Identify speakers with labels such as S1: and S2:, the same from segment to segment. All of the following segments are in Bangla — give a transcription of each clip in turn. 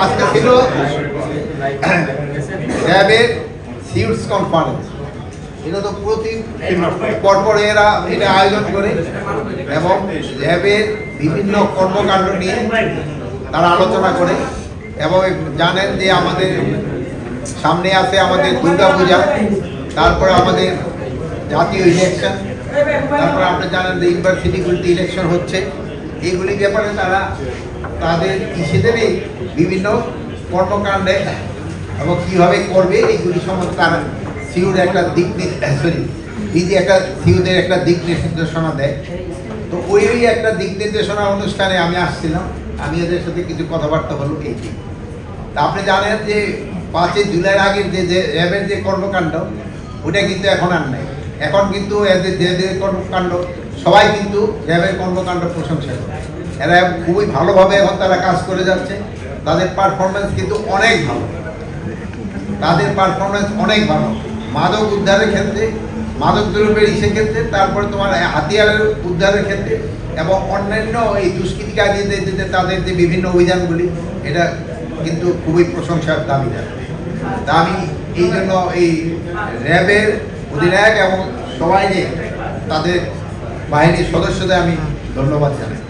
S1: আজকে ছিল র্যাবের সিউটস কনফারেন্স। এটা তো প্রতি পরপর এরা এটা আয়োজন করে এবং র্যাবের বিভিন্ন কর্মকাণ্ড নিয়ে তারা আলোচনা করে এবং জানেন যে আমাদের সামনে আছে আমাদের দুর্গাপূজা, তারপরে আমাদের জাতীয় ইলেকশন, তারপরে আপনি জানেন যে ইউনিভার্সিটিগুলিতে ইলেকশন হচ্ছে। এইগুলির ব্যাপারে তারা তাদের ইসেদেরই বিভিন্ন কর্মকাণ্ডে এবং কীভাবে করবে এইগুলি সম্বন্ধে তারা সিউর একটা দিক সিউদের একটা দিক নির্দেশনা দেয়। তো ওই একটা দিক নির্দেশনা অনুষ্ঠানে আমি আসছিলাম, আমি এদের সাথে কিছু কথাবার্তা হলো এইটি। তা আপনি জানেন যে 5 জুলাই আগের যে র্যাবের যে কর্মকাণ্ড ওটা কিন্তু এখন আর নাই। এখন কিন্তু এদের যে কর্মকাণ্ড সবাই কিন্তু র্যাবের কর্মকাণ্ড প্রশংসা করে। এরা খুবই ভালোভাবে এখন তারা কাজ করে যাচ্ছে। তাদের পারফরমেন্স কিন্তু অনেক ভালো, অনেক ভালো মাদক উদ্ধারের ক্ষেত্রে, মাদক দ্রব্যের ক্ষেত্রে, তারপরে তোমার হাতিয়ারের উদ্ধারের ক্ষেত্রে এবং অন্যান্য এই দুষ্কৃতিকারীদের তাদের যে বিভিন্ন অভিযানগুলি, এটা কিন্তু খুবই প্রশংসার দাবিদার। তা আমি এই জন্য এই র্যাবের অধিনায়ক এবং সবাই যে তাদের বাহিনীর সদস্যদের আমি ধন্যবাদ জানাই।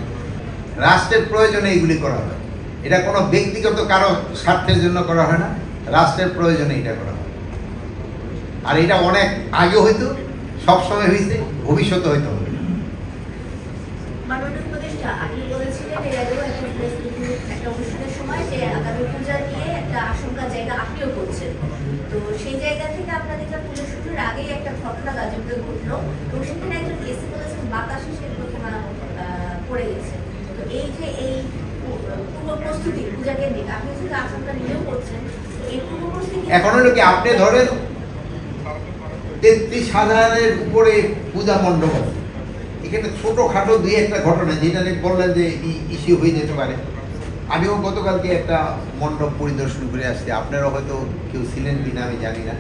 S1: রাষ্ট্রের প্রয়োজনে এইগুলি করা হয়, এটা কোনো ব্যক্তিগত কারো স্বার্থের জন্য করা হয় না, রাষ্ট্রের প্রয়োজনে এটা করা হয়। আর এটা অনেক আগে হয়তো, সবসময় হয়েছে, ভবিষ্যতে হয়তো হবে।
S2: তো সেই জায়গা থেকে আপনাদের পুজো শুরুর আগেই একটা ঘটনা গাজীপুরে ঘটলো। তো সেখানে একজন এসি বলেছেন বাতাসে সেই প্রতিমা পড়ে গেছে। তো এই যে এই পূর্ব প্রস্তুতি পূজা কেন্দ্রিক, আপনি যেহেতু আশঙ্কা নিয়েও করছেন, এই পূর্ব প্রস্তুতি
S1: এখন হলো কি আপনি ধরেন 33,000-এর উপরে পূজা মণ্ডপ আছে। এখানে ছোটোখাটো দুই একটা ঘটনা যেটা বললেন যে ইস্যু হয়ে যেতে পারে। আমিও গতকালকে একটা মণ্ডপ পরিদর্শন করে আসছি, আপনারা হয়তো কেউ ছিলেন কিনা আমি জানি না।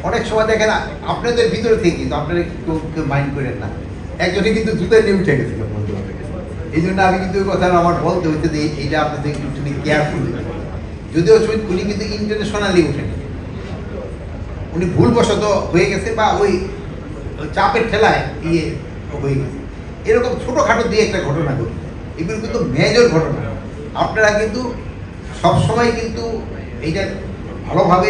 S1: অনেক সময় দেখেন আপনাদের ভিতরে থেকে কিন্তু আপনারা কেউ মাইন্ড করেন না, একজনে কিন্তু জুতা নিয়ে উঠে গেছিল মণ্ডপ। এই জন্য আমি কিন্তু ওই কথা আমার বলতে হইতে যে এইটা আপনাদের একটু কেয়ারফুল দিতে হবে। যদিও উনি কিন্তু ইন্টারন্যাশনালি উঠেন, উনি ভুলবশত হয়ে গেছে বা ওই চাপের ঠেলায় হয়ে গেছে। এরকম ছোটোখাটো দিয়ে একটা ঘটনা ঘটে, এগুলো কিন্তু মেজর ঘটনা। আপনারা কিন্তু সবসময় কিন্তু এইটা ভালোভাবে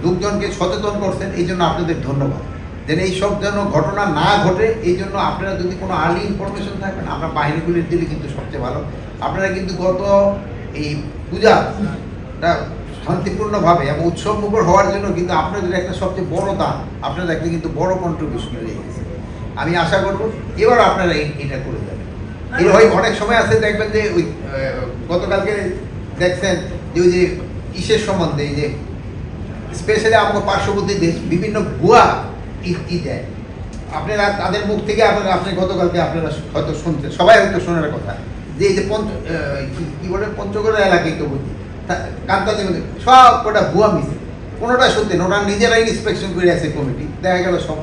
S1: লোকজনকে সচেতন করছেন, এই জন্য আপনাদের ধন্যবাদ। যেন এইসব যেন ঘটনা না ঘটে, এই জন্য আপনারা যদি কোনো আর্লি ইনফরমেশন থাকেন আমরা বাহিনীগুলির দিলে কিন্তু সবচেয়ে ভালো। আপনারা কিন্তু গত এই পূজাটা শান্তিপূর্ণভাবে এবং উৎসব মুখর হওয়ার জন্য কিন্তু আপনাদের একটা সবচেয়ে বড় দান, আপনাদের একটা কিন্তু বড় কন্ট্রিবিউশন রয়ে গেছে। আমি আশা করব এবার আপনারা এটা করে যাবেন। এর হয় অনেক সময় আছে দেখবেন যে ওই গতকালকে দেখছেন যে ওই যে ইসের সম্বন্ধে, এই যে স্পেশালি আমাকে পার্শ্ববর্তী দেশ বিভিন্ন ভুয়া দেয়, আপনারা তাদের মুখ থেকে আপনি গতকালকে আপনারা হয়তো শুনছেন, সবাই হয়তো শোনার কথা যে এই যে কি বলে পঞ্চগড়ের এলাকায় তো বুঝি কান্তাজি সব কটা ভুয়া মিছে, কোনোটা সত্যি না। ওরা নিজেরাই ইন্সপেকশন করে আছে কমিটি, দেখা গেল সব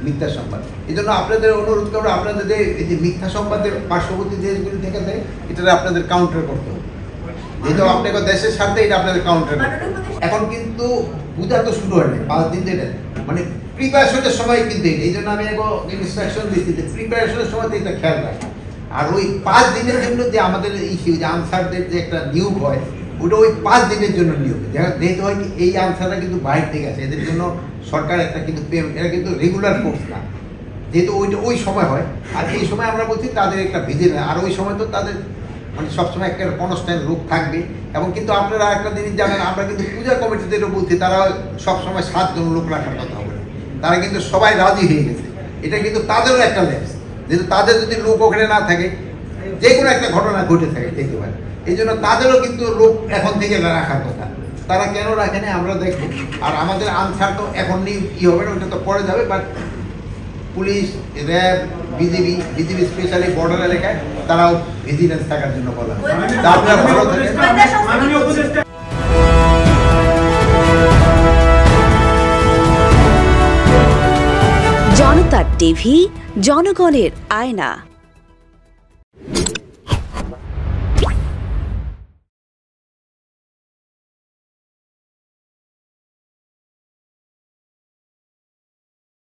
S1: মিথ্যা সংবাদ। এই জন্য আপনাদের অনুরোধ করবো আপনাদের এই যে মিথ্যা সংবাদের পার্শ্ববর্তী দেশগুলি থেকে দেয়, এটা আপনাদের কাউন্টার করতে হবে। যেহেতু আপনাকে দেশের স্বার্থে এটা আপনাদের কাউন্টার করতে হবে। এখন কিন্তু পূজা তো শুরু হয় না, 5 দিন ধরে, মানে প্রিপারেশনের সময় কিন্তু এই জন্য আমি ইনস্ট্রাকশন দিচ্ছি যে প্রিপারেশনের সময় তো এটা খেয়াল রাখি। আর ওই 5 দিনের জন্য যে আমাদের ইস্যু যে আনসারদের যে একটা নিয়োগ হয়, ওটা ওই 5 দিনের জন্য নিয়োগ। যেহেতু হয় কি এই আনসারটা কিন্তু বাইরে থেকে আছে, এদের জন্য সরকার একটা কিন্তু এরা কিন্তু রেগুলার কোর্স না, যেহেতু ওইটা ওই সময় হয়। আর এই সময় আমরা বলছি তাদের একটা ভিজিট, আর ওই সময় তো তাদের মানে সবসময় একটা কনস্ট্যান্ট লোক থাকবে। এবং কিন্তু আপনারা একটা জিনিস জানেন, আমরা কিন্তু পূজা কমিটিদেরও বলছি তারা সবসময় 7 জন লোক রাখার কথা হবে, তারা কিন্তু সবাই রাজি হয়ে গেছে। এটা কিন্তু তাদেরও একটা ল্যাপস, যেহেতু তাদের যদি লোক ওখানে না থাকে যে কোনো একটা ঘটনা ঘটে থাকে দেখতে পারে, এই জন্য তাদেরও কিন্তু লোক এখন থেকে রাখার কথা। তারা কেন রাখে না আমরা দেখব। আর আমাদের আনসার তো এখন কি হবে না, ওটা তো পরে যাবে। But police, RAB, BGB specially border এলাকায় তারাও ভিজিলেন্স থাকার জন্য বলা হয়। আপনারা ভালো থাকেন।
S3: জনতা টিভি, জনগণের আয়না।